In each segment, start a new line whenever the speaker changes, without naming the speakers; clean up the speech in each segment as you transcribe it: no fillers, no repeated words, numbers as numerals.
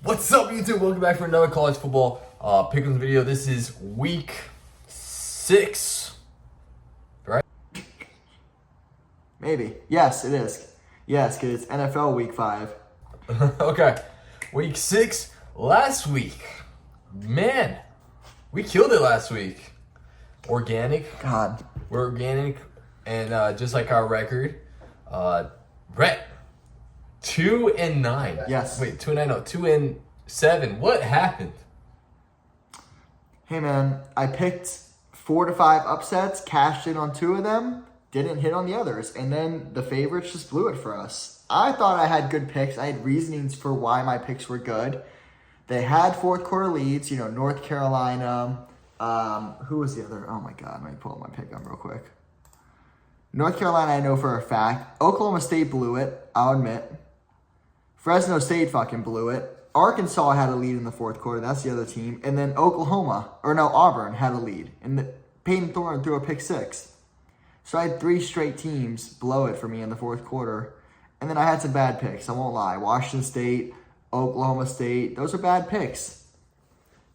What's up, YouTube? Welcome back for another college football pick'ems video. This is week 6, right?
Maybe. Yes, it is. Yes, because it's NFL week 5.
Okay, week 6. Last week, man, we killed it last week. Organic.
God.
We're organic, and just like our record, Brett, 2-9.
Yes.
Wait, 2-9. No, 2-7. What happened?
Hey, man, I picked 4 to 5 upsets, cashed in on 2 of them, didn't hit on the others, and then the favorites just blew it for us. I thought I had good picks. I had reasonings for why my picks were good. They had fourth quarter leads, North Carolina. Who was the other? Oh, my God. Let me pull up my pick up real quick. North Carolina, I know for a fact. Oklahoma State blew it, I'll admit. Fresno State fucking blew it. Arkansas had a lead in the fourth quarter. That's the other team. And then Auburn had a lead. And Peyton Thorne threw a pick 6. So I had 3 straight teams blow it for me in the fourth quarter. And then I had some bad picks. I won't lie. Washington State, Oklahoma State. Those are bad picks.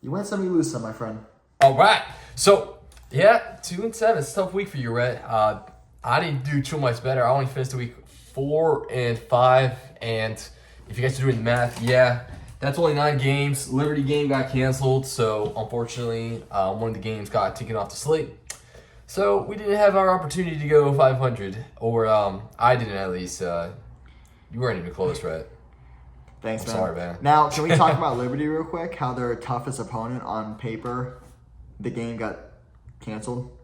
You win some, you lose some, my friend.
All right. So, yeah, 2-7. It's a tough week for you, Rhett. I didn't do too much better. I only finished the week 4-5. And if you guys are doing the math, yeah, that's only 9 games. Liberty game got canceled. So, unfortunately, one of the games got taken off the slate. So, we didn't have our opportunity to go 500. Or I didn't, at least. You weren't even close, Rhett.
Thanks, man.
Sorry, man.
Now, can we talk about Liberty real quick? How their toughest opponent on paper, the game got canceled.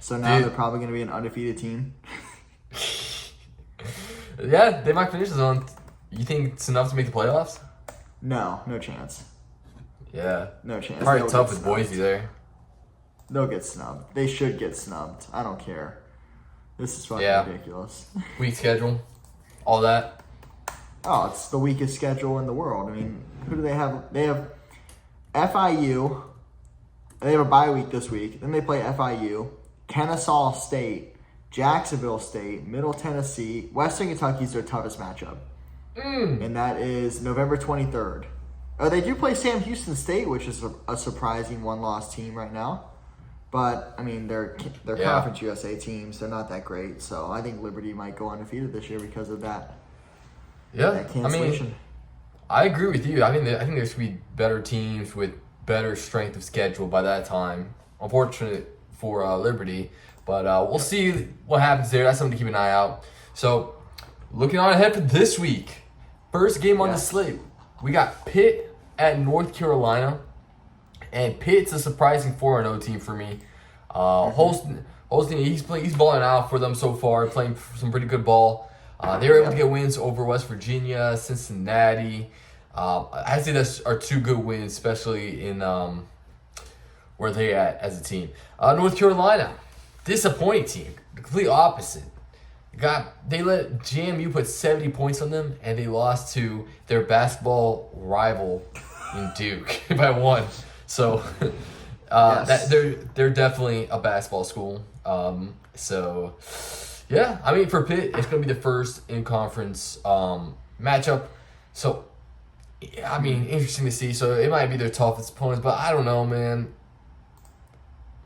So now they're probably going to be an undefeated team.
Yeah, they might finish this on. You think it's enough to make the playoffs?
No chance.
Yeah.
No chance.
Probably
They'll
tough
get
with
snubbed.
Boise there.
They'll get snubbed. They should get snubbed. I don't care. This is fucking ridiculous.
Weak schedule. All that.
Oh, it's the weakest schedule in the world. I mean, who do they have? They have FIU. They have a bye week this week. Then they play FIU, Kennesaw State, Jacksonville State, Middle Tennessee. Western Kentucky's their toughest matchup. And that is November 23rd. They do play Sam Houston State, which is a surprising one-loss team right now. But, I mean, they're Conference USA teams. They're not that great. So I think Liberty might go undefeated this year because of that.
Yeah,
That cancellation.
I agree with you. I think there's going to be better teams with better strength of schedule by that time. Unfortunate for Liberty. But we'll see what happens there. That's something to keep an eye out. So, looking on ahead for this week. First game on the slate. We got Pitt at North Carolina. And Pitt's a surprising 4-0 team for me. Holston, he's balling out for them so far, playing some pretty good ball. They were able to get wins over West Virginia, Cincinnati. I'd say those are 2 good wins, especially in where they're at as a team. North Carolina, disappointing team, the complete opposite. They let JMU put 70 points on them, and they lost to their basketball rival in Duke by 1. So they're definitely a basketball school. So yeah, I mean, for Pitt, it's gonna be the first in conference matchup. So I mean, interesting to see. So it might be their toughest opponents, but I don't know, man.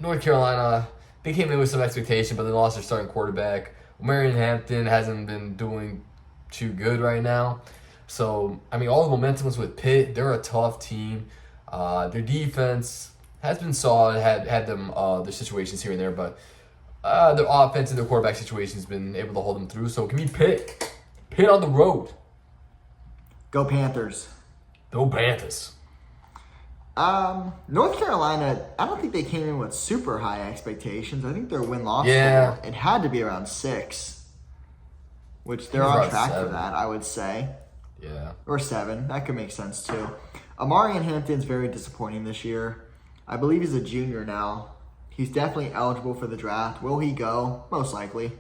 North Carolina, they came in with some expectation, but they lost their starting quarterback. Marion Hampton hasn't been doing too good right now. So, I mean, all the momentum was with Pitt. They're a tough team. Their defense has been solid, had them their situations here and there, but their offense and their quarterback situation has been able to hold them through. So, it can be Pitt. Pitt on the road.
Go Panthers.
Go Panthers.
North Carolina, I don't think they came in with super high expectations. I think their win-loss
score,
it had to be around 6, which they're on track for that, I would say.
Yeah.
Or 7. That could make sense, too. Amarian Hampton's very disappointing this year. I believe he's a junior now. He's definitely eligible for the draft. Will he go? Most likely.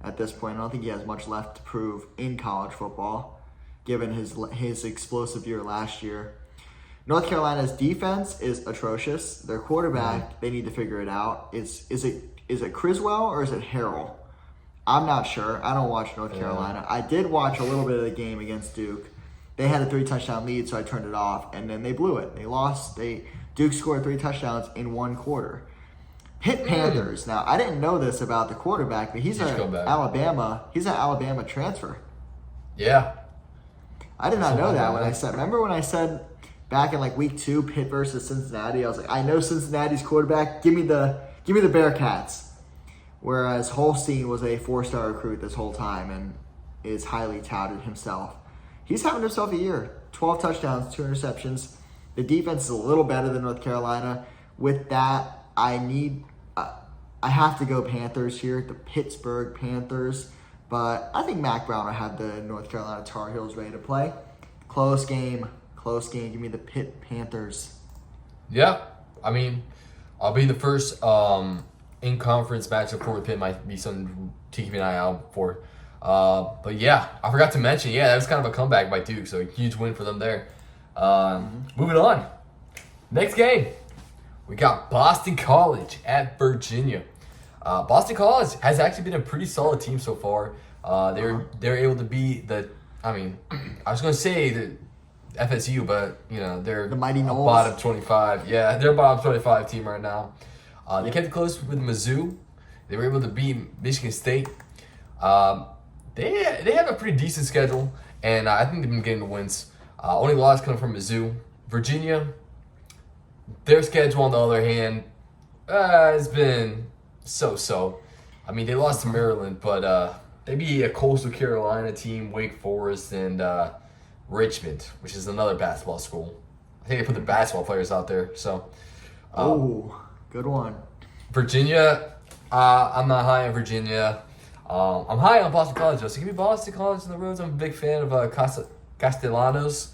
At this point, I don't think he has much left to prove in college football, given his explosive year last year. North Carolina's defense is atrocious. Their quarterback, they need to figure it out. Is it Criswell or is it Harrell? I'm not sure. I don't watch North Carolina. I did watch a little bit of the game against Duke. They had a 3-touchdown lead, so I turned it off, and then they blew it. They lost. Duke scored 3 touchdowns in one quarter. Pitt Panthers. Now, I didn't know this about the quarterback, but he's an Alabama transfer.
Yeah.
I did not know that when I said. Remember when I said back in like week 2, Pitt versus Cincinnati? I was like, I know Cincinnati's quarterback. Give me the Bearcats. Whereas Holstein was a 4-star recruit this whole time and is highly touted himself. He's having himself a year. 12 touchdowns, 2 interceptions. The defense is a little better than North Carolina. With that, I have to go Panthers here, the Pittsburgh Panthers. But I think Mac Brown will have the North Carolina Tar Heels ready to play. Close game. Give me the Pitt Panthers.
Yeah. I mean, I'll be the first in-conference matchup for Pitt. Might be something to keep an eye out for. But yeah, I forgot to mention, that was kind of a comeback by Duke, so a huge win for them there. Moving on. Next game, we got Boston College at Virginia. Boston College has actually been a pretty solid team so far. They're able to beat I was going to say the FSU, but they're
the Mighty Noles.
Bottom 25. Yeah, they're a bottom 25 team right now. They kept it close with Mizzou. They were able to beat Michigan State. They have a pretty decent schedule, and I think they've been getting the wins. Only loss coming from Mizzou. Virginia, their schedule on the other hand, has been so-so. I mean, they lost to Maryland, but they beat a Coastal Carolina team, Wake Forest, and Richmond, which is another basketball school. I think they put the basketball players out there. So,
good one.
Virginia, I'm not high on Virginia. I'm high on Boston College, though. So give me Boston College on the roads. I'm a big fan of Castellanos.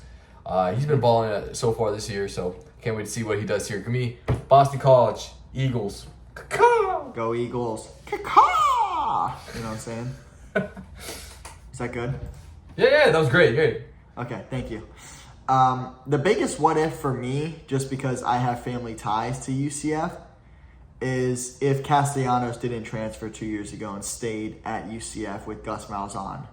He's been balling so far this year, so can't wait to see what he does here. Give me Boston College, Eagles. Caw-caw!
Go Eagles. Caw-caw! You know what I'm saying? Is that good?
Yeah, that was great.
Okay, thank you. The biggest what if for me, just because I have family ties to UCF, is if Castellanos didn't transfer 2 years ago and stayed at UCF with Gus Malzahn.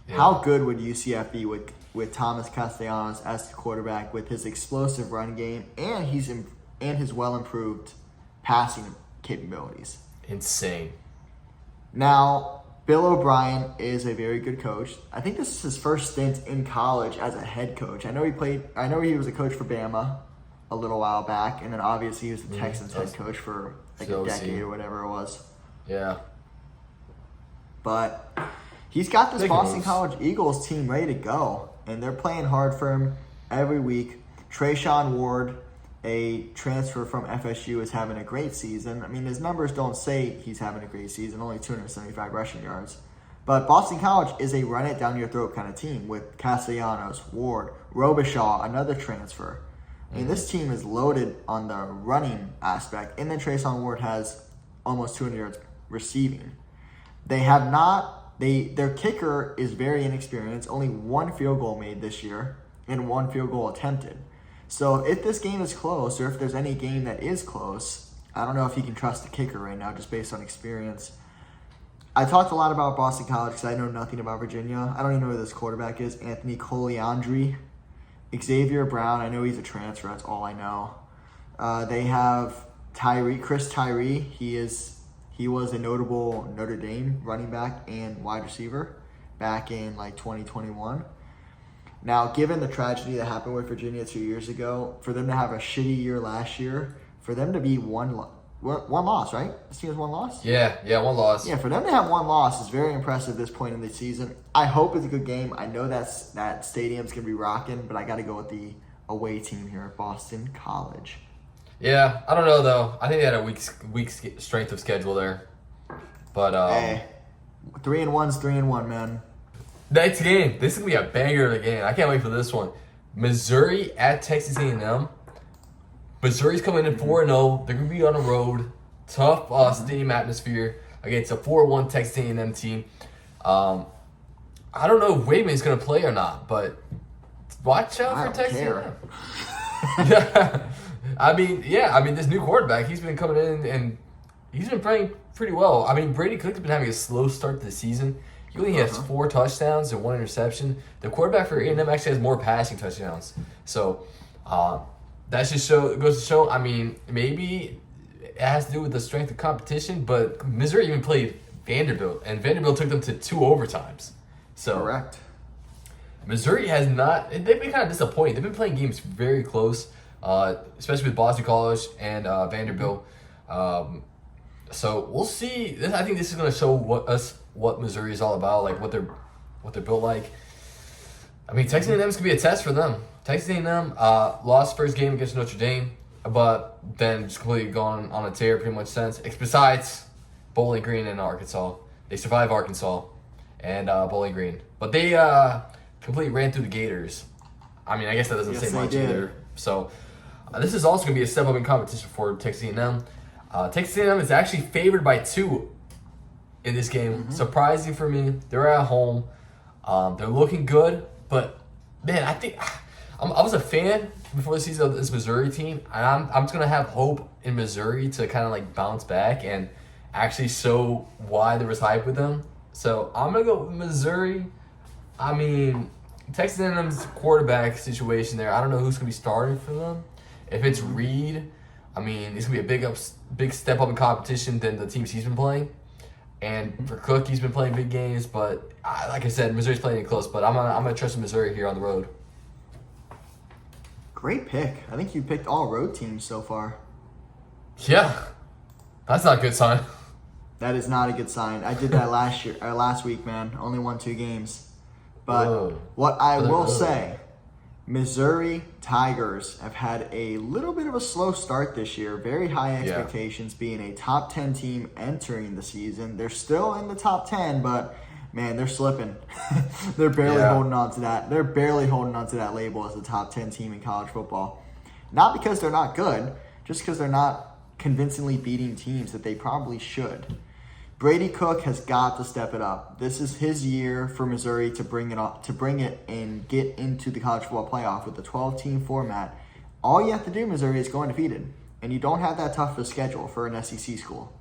Yeah. How good would UCF be with Thomas Castellanos as the quarterback, with his explosive run game and his well-improved passing capabilities?
Insane.
Now, Bill O'Brien is a very good coach. I think this is his first stint in college as a head coach. I know he was a coach for Bama a little while back, and then obviously he was the Texans head coach for like a decade or whatever it was.
Yeah.
But he's got this Boston College Eagles team ready to go, and they're playing hard for him every week. Trayshawn Ward, a transfer from FSU, is having a great season. I mean, his numbers don't say he's having a great season, only 275 rushing yards. But Boston College is a run-it-down-your-throat kind of team with Castellanos, Ward, Robichaud, another transfer. I mean, this team is loaded on the running aspect. And then Trayshawn Ward has almost 200 yards receiving. Their kicker is very inexperienced. Only 1 field goal made this year and 1 field goal attempted. So if this game is close, or if there's any game that is close, I don't know if you can trust the kicker right now just based on experience. I talked a lot about Boston College because I know nothing about Virginia. I don't even know who this quarterback is. Anthony Coliandri. Xavier Brown, I know he's a transfer. That's all I know. They have Chris Tyree. He was a notable Notre Dame running back and wide receiver back in like 2021. Now, given the tragedy that happened with Virginia 2 years ago, for them to have a shitty year last year, for them to be one loss, right? This team has 1 loss?
Yeah, 1 loss.
Yeah, for them to have 1 loss is very impressive at this point in the season. I hope it's a good game. I know that stadium's going to be rocking, but I got to go with the away team here at Boston College.
Yeah, I don't know, though. I think they had a weak strength of schedule there. But,
hey, 3-1's 3-1, man.
Next game. This is going to be a banger of a game. I can't wait for this one. Missouri at Texas A&M. Missouri's coming in 4-0. They're going to be on the road. Tough stadium atmosphere against a 4-1 Texas A&M team. I don't know if Wademan's going to play or not, but watch out for Texas A&M. I mean, this new quarterback, he's been coming in and he's been playing pretty well. I mean, Brady Cook's been having a slow start to the season. He only has 4 touchdowns and 1 interception. The quarterback for A&M actually has more passing touchdowns. So that just goes to show. I mean, maybe it has to do with the strength of competition, but Missouri even played Vanderbilt, and Vanderbilt took them to 2 overtimes. So
Correct.
Missouri has not. They've been kind of disappointing. They've been playing games very close, especially with Boston College and Vanderbilt. So we'll see. I think this is going to show what Missouri is all about, like what they're built like. I mean, Texas A&M is going to be a test for them. Texas A&M lost first game against Notre Dame, but then just completely gone on a tear pretty much since. Besides Bowling Green and Arkansas, they survived Arkansas and Bowling Green, but they completely ran through the Gators. I mean, I guess that doesn't say much either. So this is also going to be a step up in competition for Texas A&M. Texas A&M is actually favored by 2 in this game. Surprising for me. They're at home. They're looking good, but man, I think I was a fan before the season of this Missouri team, and I'm just gonna have hope in Missouri to kind of like bounce back and actually show why there was hype with them. So I'm gonna go with Missouri. I mean, Texas A&M's quarterback situation there. I don't know who's gonna be starting for them. If it's Reed, I mean, it's gonna be a big step up in competition than the teams he's been playing. And for Cook, he's been playing big games, but like I said, Missouri's playing it close. But I'm gonna trust Missouri here on the road.
Great pick. I think you picked all road teams so far.
Yeah, that's not a good sign.
That is not a good sign. I did that last week, man. Only won 2 games. But what I will say, Missouri Tigers have had a little bit of a slow start this year. Very high expectations, being a top 10 team entering the season. They're still in the top 10, but man, they're slipping. They're barely holding on to that. They're barely holding on to that label as a top 10 team in college football. Not because they're not good, just because they're not convincingly beating teams that they probably should. Brady Cook has got to step it up. This is his year for Missouri to bring it and get into the college football playoff with the 12-team format. All you have to do, Missouri, is go undefeated, and you don't have that tough of a schedule for an SEC school.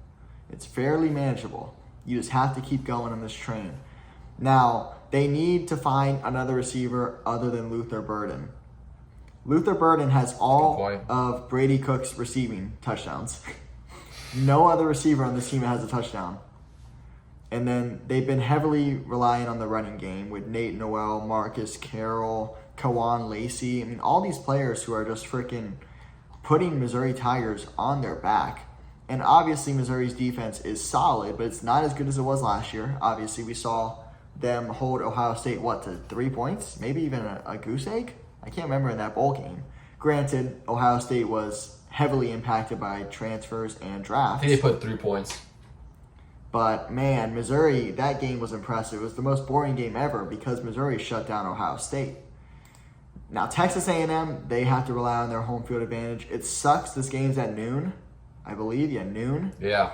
It's fairly manageable. You just have to keep going on this train. Now, they need to find another receiver other than Luther Burden. Luther Burden has all of Brady Cook's receiving touchdowns. No other receiver on this team has a touchdown. And then they've been heavily relying on the running game with Nate Noel, Marcus Carroll, Kawan Lacey. I mean, all these players who are just freaking putting Missouri Tigers on their back. And obviously Missouri's defense is solid, but it's not as good as it was last year. Obviously, we saw them hold Ohio State, to 3 points? Maybe even a goose egg? I can't remember in that bowl game. Granted, Ohio State was heavily impacted by transfers and drafts.
I think they put 3 points.
But, man, Missouri, that game was impressive. It was the most boring game ever because Missouri shut down Ohio State. Now, Texas A&M, they have to rely on their home field advantage. It sucks this game's at noon, I believe. Yeah, noon.
Yeah.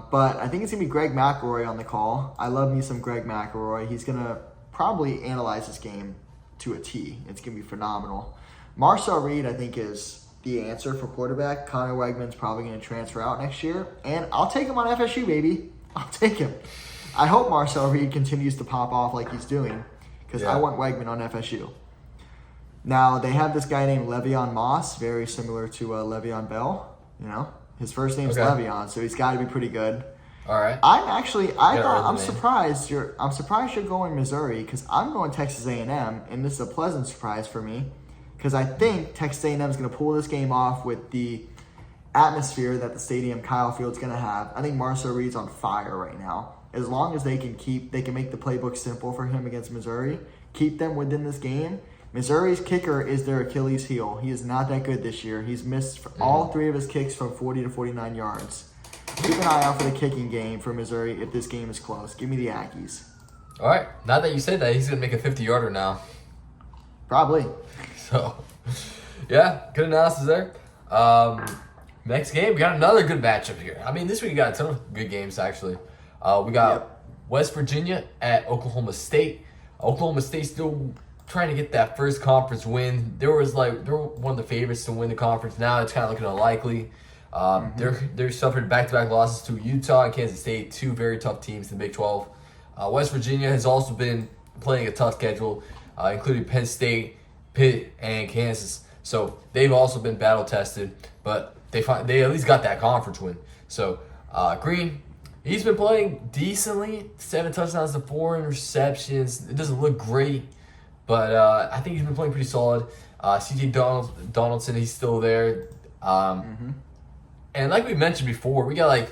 But I think it's going to be Greg McElroy on the call. I love me some Greg McElroy. He's going to probably analyze this game to a T. It's going to be phenomenal. Marcel Reed, I think, is the answer for quarterback. Connor Wegman's probably going to transfer out next year. And I'll take him on FSU, baby. I'll take him. I hope Marcel Reed continues to pop off like he's doing because I want Wegman on FSU. Now, they have this guy named Le'Veon Moss, very similar to Le'Veon Bell. You know, his first name's Le'Veon, so he's got to be pretty good.
All right.
I'm surprised you're going Missouri because I'm going Texas A&M, and this is a pleasant surprise for me because I think Texas A&M is going to pull this game off with the atmosphere that the stadium Kyle Field's going to have. I think Marcel Reed's on fire right now. As long as they can make the playbook simple for him against Missouri, keep them within this game. Missouri's kicker is their Achilles heel. He is not that good this year. He's missed all 3 of his kicks from 40 to 49 yards. Keep an eye out for the kicking game for Missouri if this game is close. Give me the Aggies.
All right. Now that you said that, he's going to make a 50-yarder now.
Probably.
So, yeah, good analysis there. Next game, we got another good matchup here. I mean, this week we got a ton of good games, actually. We got West Virginia at Oklahoma State. Oklahoma State still trying to get that first conference win. They were one of the favorites to win the conference. Now it's kind of looking unlikely. They're suffered back-to-back losses to Utah and Kansas State, 2 very tough teams in the Big 12. West Virginia has also been playing a tough schedule, including Penn State, Pitt, and Kansas. So they've also been battle tested, but they at least got that conference win. So Green, he's been playing decently. 7 touchdowns to 4 interceptions. It doesn't look great, but I think he's been playing pretty solid. C.J. Donaldson, he's still there. And like we mentioned before, we got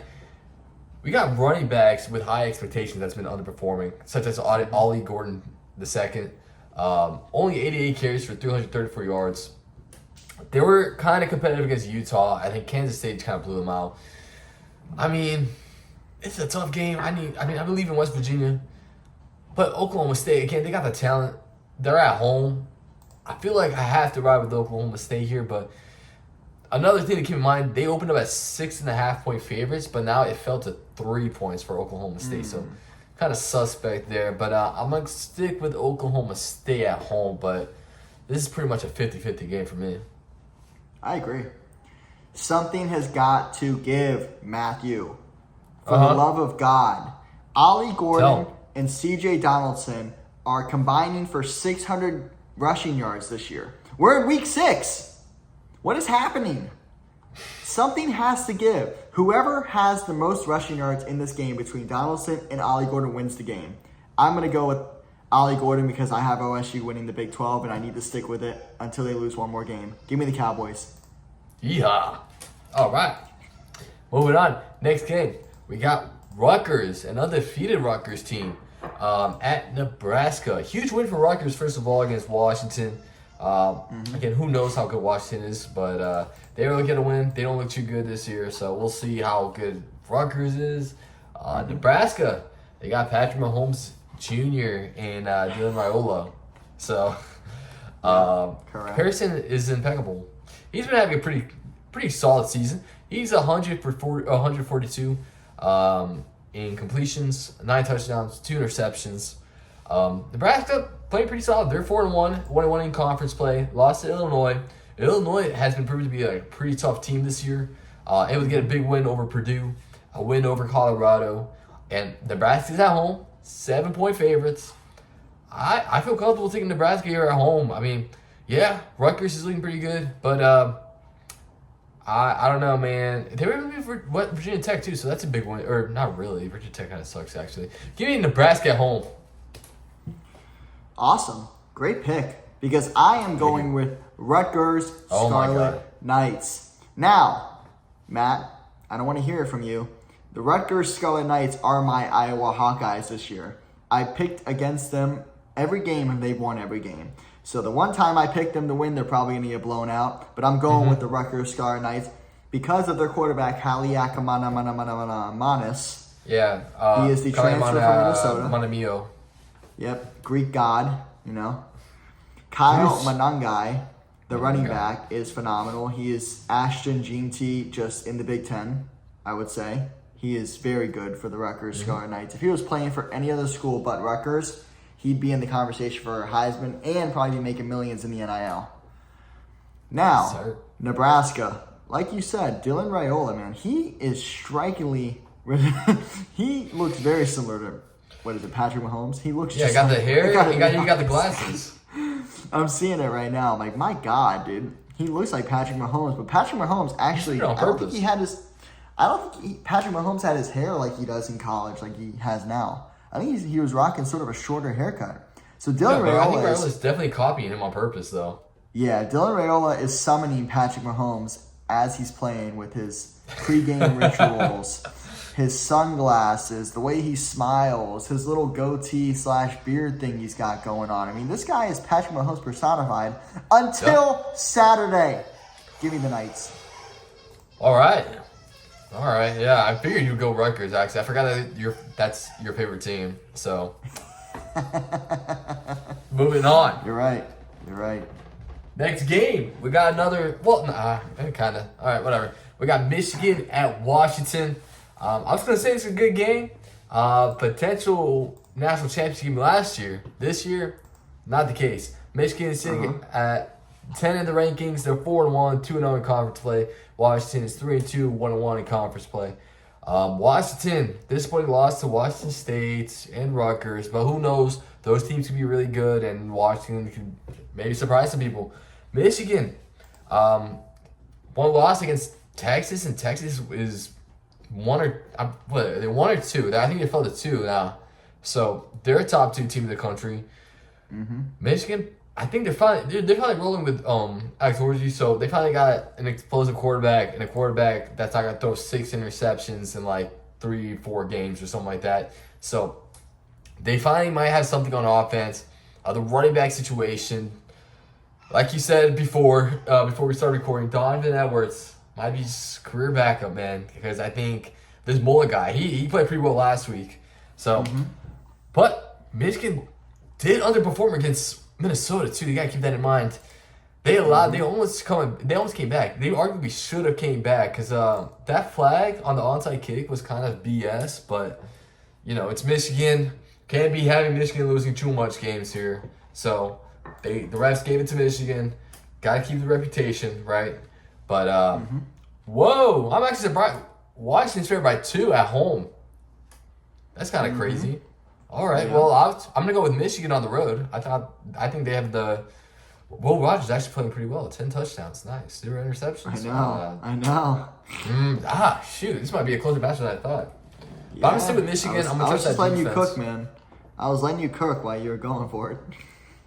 running backs with high expectations that's been underperforming, such as Ollie Gordon II. Only 88 carries for 334 yards. They were kind of competitive against Utah. I think Kansas State kind of blew them out. I mean, it's a tough game. I believe in West Virginia. But Oklahoma State, again, they got the talent. They're at home. I feel like I have to ride with Oklahoma State here, but another thing to keep in mind, they opened up at 6.5-point favorites, but now it fell to 3 points for Oklahoma State. So kind of suspect there. But I'm going to stick with Oklahoma State at home, but this is pretty much a 50-50 game for me.
I agree. Something has got to give, Matthew. For the love of God. Ollie Gordon and C.J. Donaldson are combining for 600 rushing yards this year. We're in week 6. What is happening? Something has to give. Whoever has the most rushing yards in this game between Donaldson and Ollie Gordon wins the game. I'm going to go with Ollie Gordon because I have OSU winning the Big 12 and I need to stick with it until they lose one more game. Give me the Cowboys.
Yeehaw. All right. Moving on. Next game. We got Rutgers, an undefeated Rutgers team at Nebraska. Huge win for Rutgers, first of all, against Washington. Again, who knows how good Washington is, but they really get a win. They don't look too good this year, so we'll see how good Rutgers is. Nebraska, they got Patrick Mahomes Jr. and Dylan Raiola. So Harrison is impeccable. He's been having a pretty solid season. He's 142 in completions, 9 touchdowns, 2 interceptions. Nebraska playing pretty solid. They're 4-1, 1-1 in conference play. Lost to Illinois. Illinois has been proven to be a pretty tough team this year. Able to get a big win over Purdue, a win over Colorado, and Nebraska's at home, 7-point favorites. I feel comfortable taking Nebraska here at home. I mean, yeah, Rutgers is looking pretty good, but I don't know, man. They were moving for Virginia Tech too, so that's a big one. Or not really. Virginia Tech kind of sucks actually. Give me Nebraska at home.
Awesome. Great pick. Because I am going with Rutgers Scarlet Knights. Now, Matt, I don't want to hear it from you. The Rutgers Scarlet Knights are my Iowa Hawkeyes this year. I picked against them every game and they've won every game. So the one time I picked them to win, they're probably going to get blown out. But I'm going with the Rutgers Scarlet Knights because of their quarterback, Haliakamanamanis.
Yeah.
He is the transfer from Minnesota.
Monamio.
Yep, Greek god, you know. Kyle Manangai, the running back, is phenomenal. He is Ashton Jeanty just in the Big Ten, I would say. He is very good for the Rutgers Scarlet Knights. If he was playing for any other school but Rutgers, he'd be in the conversation for Heisman and probably be making millions in the NIL. Now, Nebraska, like you said, Dylan Raiola, man, he is strikingly he looks very similar to Patrick Mahomes. He looks
just got the hair, you got the glasses.
I'm seeing it right now. I'm like, my God, dude. He looks like Patrick Mahomes, but Patrick Mahomes actually, I don't think Patrick Mahomes had his hair like he does in college, like he has now. I think he was rocking sort of a shorter haircut. So Dylan Raiola
I think Raiola's definitely copying him on purpose, though.
Yeah, Dylan Raiola is summoning Patrick Mahomes as he's playing with his pregame rituals, his sunglasses, the way he smiles, his little goatee/beard thing he's got going on. I mean, this guy is Patrick Mahomes personified until Saturday. Give me the Knights.
All right, yeah. I figured you'd go Rutgers, actually. I forgot that that's your favorite team, so. Moving on.
You're right.
Next game, we got another, kind of. All right, whatever. We got Michigan at Washington. I was going to say it's a good game. Potential national championship game last year. This year, not the case. Michigan is sitting at 10 in the rankings. They're 4-1, 2-0 in conference play. Washington is 3-2, 1-1 in conference play. Washington, disappointing loss to Washington State and Rutgers, but who knows? Those teams could be really good, and Washington could maybe surprise some people. Michigan, one loss against Texas, and Texas is they're 1 or 2. I think they fell to 2 now. So they're a top 2 team in the country.
Mm-hmm.
Michigan, I think they're finally rolling with Alex Orji. So they finally got an explosive quarterback and a quarterback that's not gonna throw 6 interceptions in like 3-4 games or something like that. So they finally might have something on offense. The running back situation, like you said before we started recording, Donovan Edwards might be his career backup, man, because I think this Mullen guy, he played pretty well last week. So, but Michigan did underperform against Minnesota too. You gotta keep that in mind. They almost came back. They arguably should have came back because that flag on the onside kick was kind of BS. But it's Michigan. Can't be having Michigan losing too much games here. So the refs gave it to Michigan. Gotta keep the reputation, right? But whoa, I'm actually surprised. Washington's favored by 2 at home. That's kind of crazy. All right, well, I'm gonna go with Michigan on the road. I think they have the. Will Rogers actually playing pretty well. 10 touchdowns, nice. 0 interceptions.
I know.
Shoot, this might be a closer match than I thought. But I'm gonna stick with Michigan. I'm gonna
I was
trust
just
that
letting
defense.
you cook, man. I was letting you cook while you were going for it.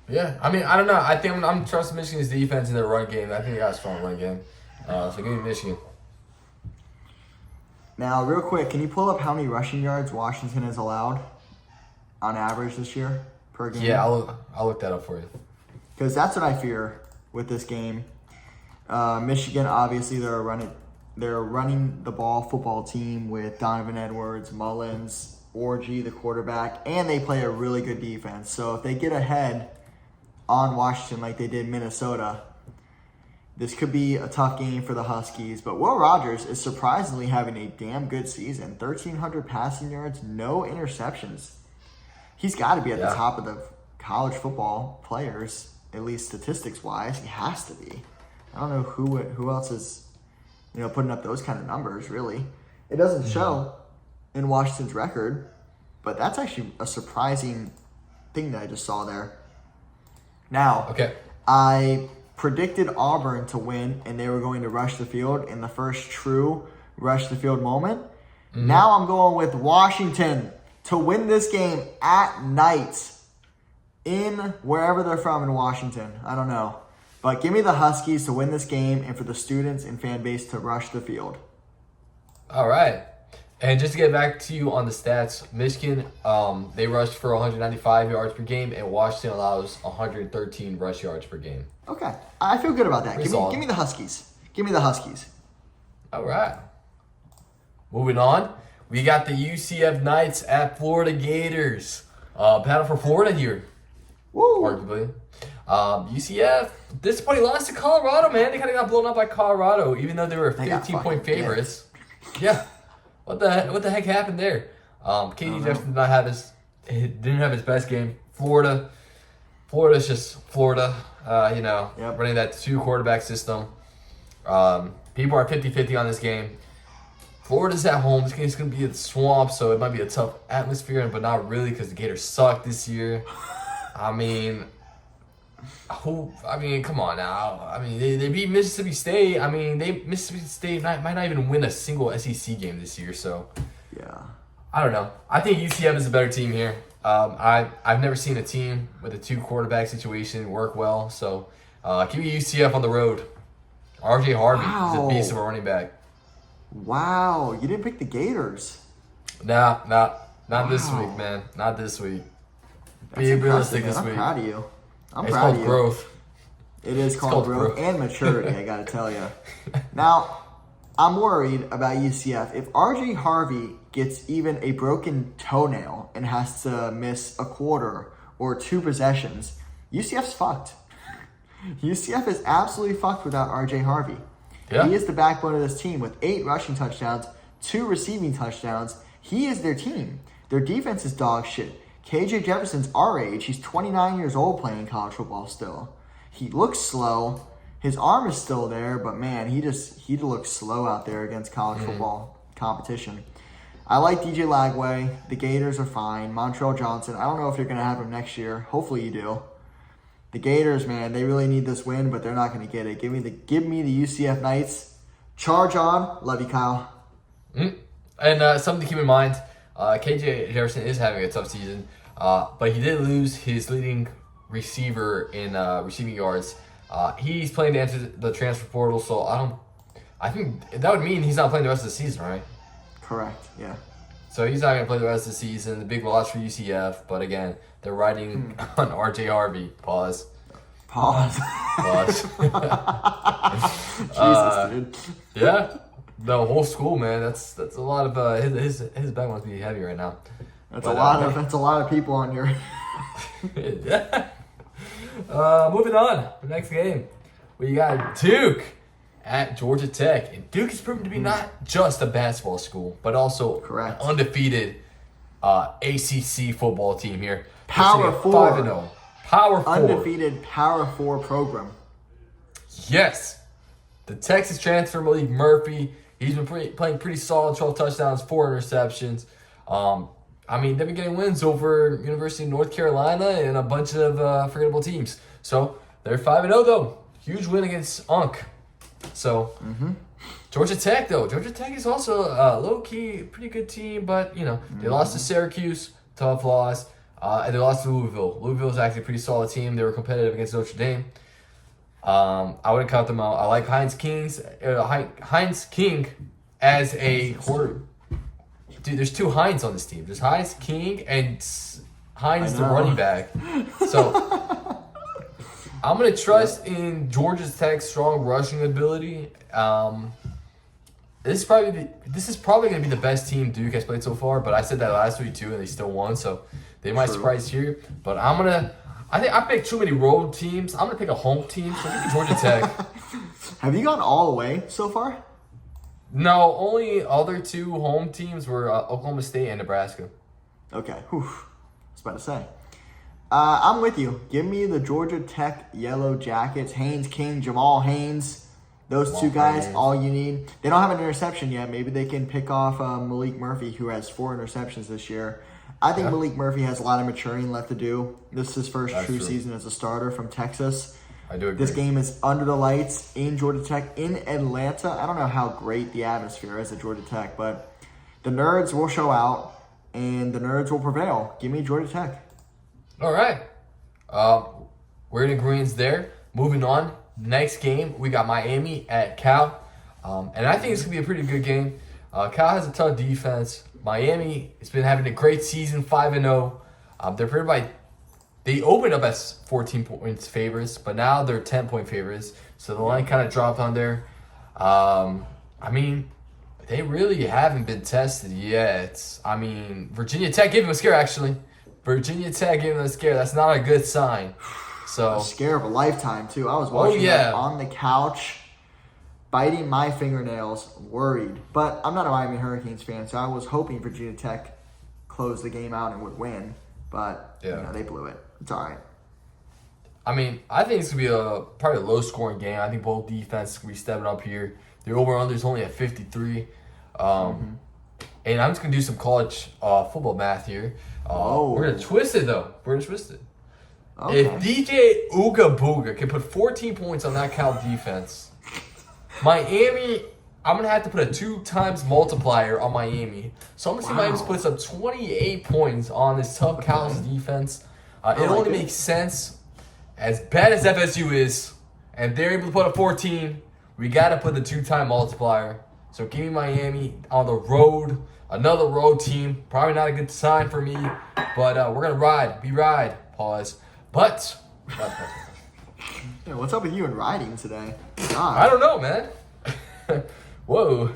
Yeah, I mean, I don't know. I think I'm trusting Michigan's defense in their run game. I think they got a strong run game. So give me Michigan.
Now, real quick, can you pull up how many rushing yards Washington has allowed on average this year per game?
Yeah, I'll look that up for you.
Because that's what I fear with this game. Michigan, obviously, they're running the ball football team with Donovan Edwards, Mullins, Orji, the quarterback, and they play a really good defense. So if they get ahead on Washington like they did Minnesota, this could be a tough game for the Huskies. But Will Rogers is surprisingly having a damn good season. 1,300 passing yards, no interceptions. He's got to be at the top of the college football players, at least statistics-wise. He has to be. I don't know who else is, putting up those kind of numbers, really. It doesn't show in Washington's record, but that's actually a surprising thing that I just saw there. Now, I predicted Auburn to win, and they were going to rush the field in the first true rush the field moment. Now I'm going with Washington to win this game at night in wherever they're from in Washington. I don't know. But give me the Huskies to win this game and for the students and fan base to rush the field.
All right. And just to get back to you on the stats, Michigan, they rushed for 195 yards per game, and Washington allows 113 rush yards per game.
Okay. I feel good about that. Give me the Huskies. Give me the Huskies.
All right. Moving on, we got the UCF Knights at Florida Gators. Battle for Florida here.
Woo!
Arguably. UCF, disappointing loss to Colorado, man. They kind of got blown up by Colorado, even though they were 15-point favorites. Yeah. What the heck happened there? Katie Jefferson didn't have his best game. Florida's just Florida. Running that 2-quarterback system. People are 50-50 on this game. Florida's at home. This game's going to be a swamp, so it might be a tough atmosphere, but not really because the Gators suck this year. I mean, come on now. I mean, they beat Mississippi State. I mean, Mississippi State might not even win a single SEC game this year, so.
Yeah.
I don't know. I think UCF is a better team here. I've never seen a team with a 2-quarterback situation work well, so give me UCF on the road. RJ Harvey is a beast of a running back.
Wow, you didn't pick the Gators.
Not this week, man. Not this week.
That's
Be realistic this
I'm
week.
proud of you. I'm
It's
proud
called
of you.
growth.
It is called growth and maturity, I got to tell you. Now, I'm worried about UCF. If RJ Harvey gets even a broken toenail and has to miss a quarter or 2 possessions, UCF's fucked. UCF is absolutely fucked without RJ Harvey.
Yeah.
He is the backbone of this team with 8 rushing touchdowns, 2 receiving touchdowns. He is their team. Their defense is dog shit. KJ Jefferson's our age. He's 29 years old playing college football still. He looks slow. His arm is still there, but man, he looks slow out there against college football competition. I like DJ Lagway. The Gators are fine. Montreal Johnson. I don't know if you're going to have him next year. Hopefully you do. The Gators, man, they really need this win, but they're not going to get it. Give me the UCF Knights. Charge on. Love you, Kyle.
And something to keep in mind, KJ Jefferson is having a tough season, but he did lose his leading receiver in receiving yards. He's playing to enter the transfer portal, so I think that would mean he's not playing the rest of the season, right?
Correct, yeah.
So he's not going to play the rest of the season. The big loss for UCF, but again, they're riding on RJ Harvey. Pause.
Jesus, dude.
Yeah, the whole school, man. That's a lot of his back must be heavy right now.
That's a lot of people on your.
Yeah. Moving on. The next game, we got Duke at Georgia Tech, and Duke is proven to be not just a basketball school, but also
correct
an undefeated ACC football team here.
Power 4.
5-0. Power 4.
Undefeated Power 4 program.
Yes. The Texas transfer, Malik Murphy, he's been playing pretty solid, 12 touchdowns, 4 interceptions. I mean, they've been getting wins over University of North Carolina and a bunch of forgettable teams. So, they're 5-0, though. Huge win against UNC. So, Georgia Tech, though. Georgia Tech is also a low-key, pretty good team, but, they lost to Syracuse, tough loss. And they lost to Louisville. Louisville is actually a pretty solid team. They were competitive against Notre Dame. I wouldn't count them out. I like Heinz King as a quarter. Dude, there's 2 Heinz on this team. There's Heinz King and Heinz the running back. So I'm gonna trust in Georgia Tech's strong rushing ability. This is probably gonna be the best team Duke has played so far. But I said that last week too, and they still won. So they might surprise here. But I think I picked too many road teams. I'm going to pick a home team, so give me Georgia Tech.
Have you gone all the way so far?
No, only other 2 home teams were Oklahoma State and Nebraska.
Okay. Whew. I was about to say. I'm with you. Give me the Georgia Tech Yellow Jackets. Haynes King, Jamal Haynes. Those 2 guys, all you need. They don't have an interception yet. Maybe they can pick off Malik Murphy, who has 4 interceptions this year. I think Malik Murphy has a lot of maturing left to do. This is his first true season as a starter from Texas.
I do agree.
This game is under the lights in Georgia Tech in Atlanta. I don't know how great the atmosphere is at Georgia Tech, but the nerds will show out, and the nerds will prevail. Give me Georgia Tech.
All right. We're in agreement there. Moving on. Next game, we got Miami at Cal. And I think it's going to be a pretty good game. Cal has a tough defense. Miami has been having a great season, 5-0. They opened up as 14 points favorites, but now they're 10-point favorites. So the line kind of dropped on there. I mean, they really haven't been tested yet. I mean, Virginia Tech gave them a scare, actually. Virginia Tech gave them a scare. That's not a good sign. So
a scare of a lifetime, too. I was watching that on the couch, biting my fingernails, worried. But I'm not a Miami Hurricanes fan, so I was hoping Virginia Tech closed the game out and would win. But, they blew it. It's all right.
I mean, I think it's going to be probably a low-scoring game. I think both defenses will be stepping up here. The over-under is only at 53. And I'm just going to do some college football math here. We're going to twist it, though. We're going to twist it. Okay. If DJ Ooga Booga can put 14 points on that Cal defense, Miami, I'm going to have to put a 2 times multiplier on Miami. So I'm going to see Miami puts up 28 points on this tough Cal's defense. It only makes sense. As bad as FSU is, and they're able to put up 14, we got to put the 2-time multiplier. So give me Miami on the road. Another road team. Probably not a good sign for me. But we're going to ride. Pause. But.
Yeah, what's up with you and riding today? God.
I don't know, man. Whoa.
We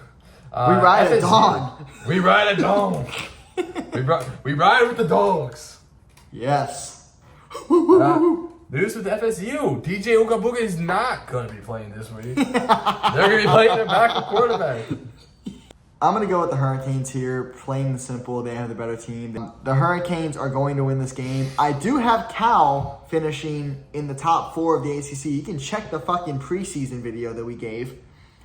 ride at dawn.
We ride at dawn. we ride with the dogs.
Yes.
News with FSU. DJ Ooga Booga is not going to be playing this week. They're going to be playing their backup quarterback.
I'm going to go with the Hurricanes here. Plain and simple, they have the better team. The Hurricanes are going to win this game. I do have Cal finishing in the top 4 of the ACC. You can check the fucking preseason video that we gave.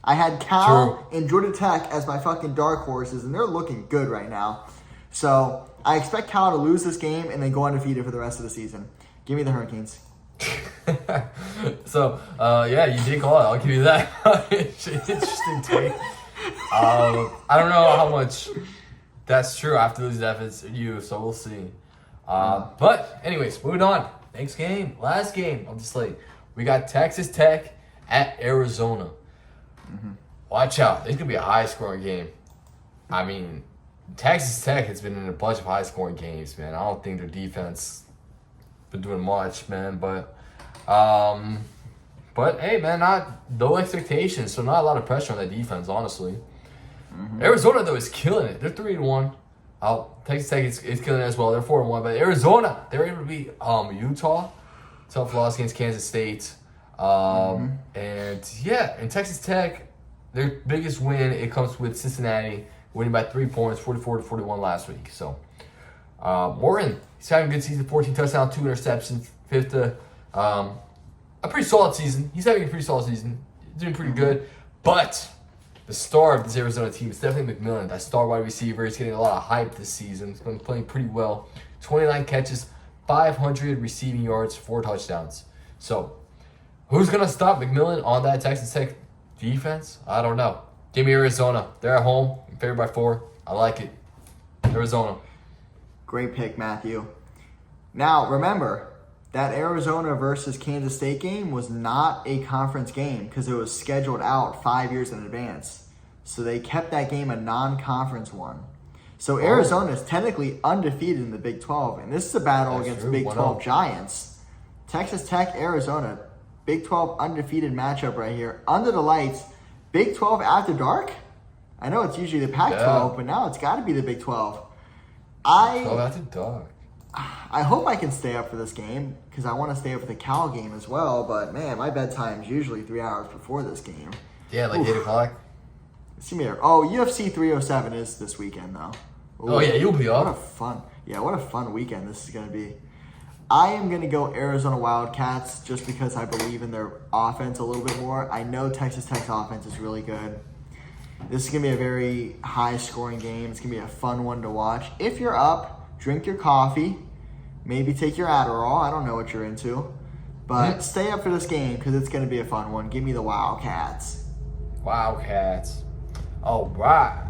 I had Cal
True.
and Georgia Tech as my fucking dark horses, and they're looking good right now. So I expect Cal to lose this game and then go undefeated for the rest of the season. Give me the Hurricanes.
So, yeah, you did call it. I'll give you that. Interesting take. I don't know how much that's true after losing to FSU, so we'll see. But, anyways, moving on. Next game, last game of the slate. We got Texas Tech at Arizona. Watch out. This could be a high-scoring game. I mean, Texas Tech has been in a bunch of high-scoring games, man. I don't think their defense been doing much, man. But hey, man, no expectations, so not a lot of pressure on that defense, honestly. Arizona, though, is killing it. They're 3-1. Texas Tech is killing it as well. They're 4-1. But Arizona, they're able to beat Utah. Tough loss against Kansas State. And Texas Tech, their biggest win, it comes with Cincinnati winning by 3 points, 44-41 last week. So, Morton, he's having a good season, 14 touchdowns, 2 interceptions, a pretty solid season. He's having a pretty solid season, doing pretty good. But the star of this Arizona team is definitely McMillan, that star wide receiver. He's getting a lot of hype this season. He's been playing pretty well. 29 catches, 500 receiving yards, 4 touchdowns. So, who's going to stop McMillan on that Texas Tech defense? I don't know. Give me Arizona. They're at home, favored by 4. I like it. Arizona.
Great pick, Matthew. Now, remember, that Arizona versus Kansas State game was not a conference game because it was scheduled out 5 years in advance. So they kept that game a non-conference one. So Arizona is technically undefeated in the Big 12, and this is a battle against Big 12 giants. Texas Tech, Arizona, Big 12 undefeated matchup right here. Under the lights, Big 12 after dark? I know it's usually the Pac-12, but now it's got to be the Big 12.
12 after dark.
I hope I can stay up for this game because I want to stay up for the Cal game as well. But, man, my bedtime's usually 3 hours before this game.
Yeah, like 8 o'clock.
See me there. Oh, UFC 307 is this weekend, though. Ooh,
Oh, yeah, you'll be up.
What a fun weekend this is going to be. I am going to go Arizona Wildcats just because I believe in their offense a little bit more. I know Texas Tech's offense is really good. This is going to be a very high-scoring game. It's going to be a fun one to watch. If you're up, drink your coffee, maybe take your Adderall. I don't know what you're into. But stay up for this game because it's going to be a fun one. Give me the Wildcats.
Wildcats. All right.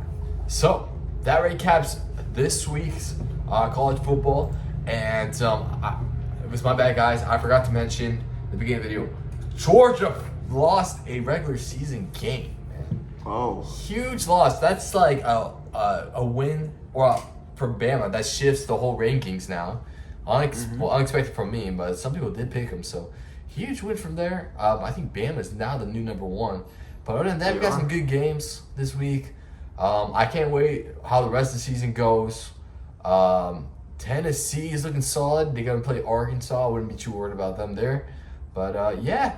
So, that recaps this week's college football. And it was my bad, guys. I forgot to mention at the beginning of the video, Georgia lost a regular season game, man.
Oh.
Huge loss. That's like a win for Bama that shifts the whole rankings now. Unexpected from me, but some people did pick them. So, huge win from there. I think Bama is now the new number 1. But other than that, we got some good games this week. I can't wait how the rest of the season goes. Tennessee is looking solid. They're going to play Arkansas. I wouldn't be too worried about them there. But, yeah,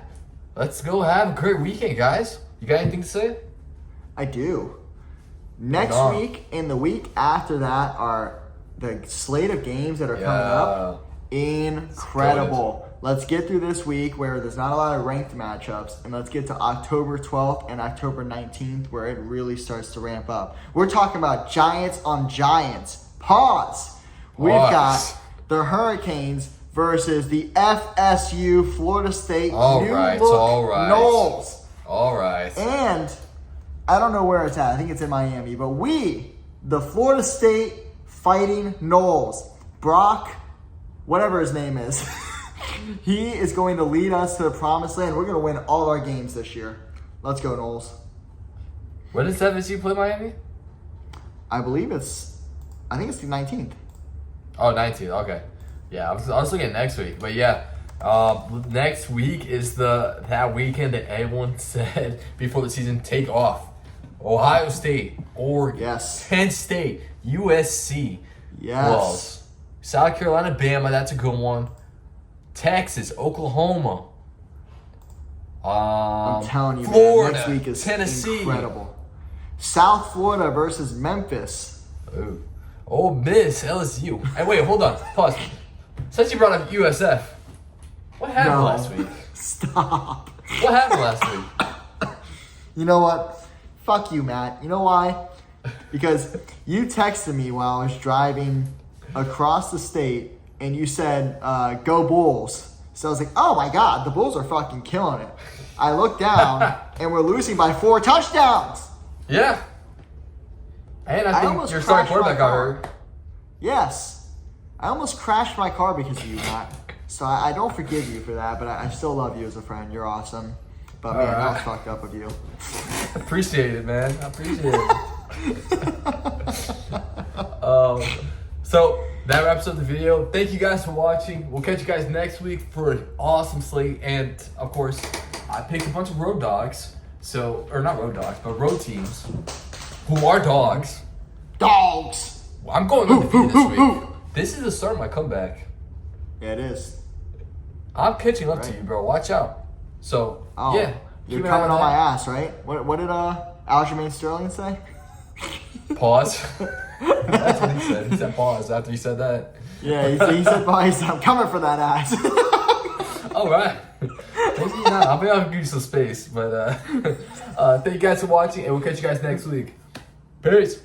let's go have a great weekend, guys. You got anything to say?
I do. Next week and the week after that are the slate of games that are coming up. Incredible. Let's get through this week where there's not a lot of ranked matchups, and let's get to October 12th and October 19th where it really starts to ramp up. We're talking about Giants on Giants. Pause. We've got the Hurricanes versus the FSU Florida State Noles.
All right.
And I don't know where it's at. I think it's in Miami. But we, the Florida State Fighting Noles, Brock, whatever his name is, he is going to lead us to the promised land. We're going to win all our games this year. Let's go, Noles.
When does FSU play Miami?
I think it's the 19th.
Oh, 19th. Okay. Yeah, I was looking at next week. But, yeah, next week is that weekend that everyone said before the season, take off. Ohio State, Oregon,
Yes.
Penn State, USC.
Yes.
Well, South Carolina, Bama, that's a good one. Texas, Oklahoma.
I'm telling you,
Florida,
man, next week is
Tennessee.
incredible. South Florida versus Memphis.
Ooh. Ole Miss, LSU. Hey, wait, hold on. Pause. Since you brought up USF, what happened last week?
Stop.
What happened last week?
You know what? Fuck you, Matt. You know why? Because you texted me while I was driving across the state, and you said, "Go Bulls." So I was like, "Oh my God, the Bulls are fucking killing it." I look down, and we're losing by 4 touchdowns.
Yeah. And I think your starting quarterback got hurt.
Yes. I almost crashed my car because of you, Matt. So I don't forgive you for that, but I still love you as a friend. You're awesome. But man, that was fucked up of you.
Appreciate it, man. I appreciate it. So that wraps up the video. Thank you guys for watching. We'll catch you guys next week for an awesome slate. And of course, I picked a bunch of road dogs. So, or not road dogs, but road teams who are dogs.
Dogs.
I'm going undefeated this week. This is the start of my comeback.
Yeah, it is.
I'm catching up to you, bro. Watch out. So, yeah.
You're coming on my ass, right? What did Aljamain Sterling say?
Pause. That's what he said. He said pause after he said that.
Yeah, he said pause. I'm coming for that ass.
All right. Maybe not. I'll be able to give you some space. But thank you guys for watching, and we'll catch you guys next week. Peace.